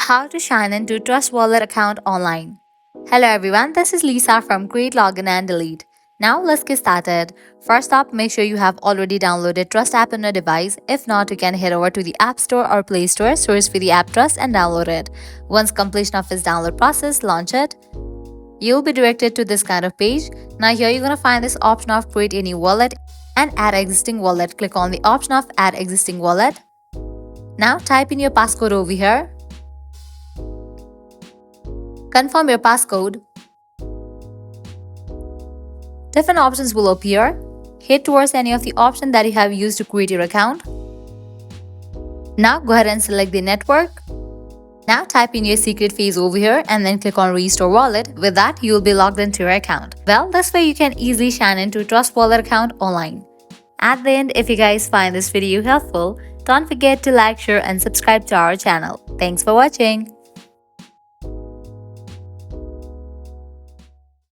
How to sign into Trust Wallet account online. Hello everyone, this is Lisa from Create Login and Delete. Now let's get started. First up, make sure you have already downloaded Trust app on your device. If not, you can head over to the App Store or Play Store, search for the app Trust and download it. Once completion of its download process, launch it. You'll be directed to this kind of page. Now here you're going to find this option of create a new wallet and add existing wallet. Click on the option of add existing wallet. Now type in your passcode over here. Confirm your passcode. Different options will appear. Head towards any of the options that you have used to create your account. Now go ahead and select the network. Now type in your secret phrase over here and then click on Restore Wallet. With that, you will be logged into your account. Well, this way you can easily sign into Trust Wallet account online. At the end, if you guys find this video helpful, don't forget to like, share and subscribe to our channel. Thanks for watching.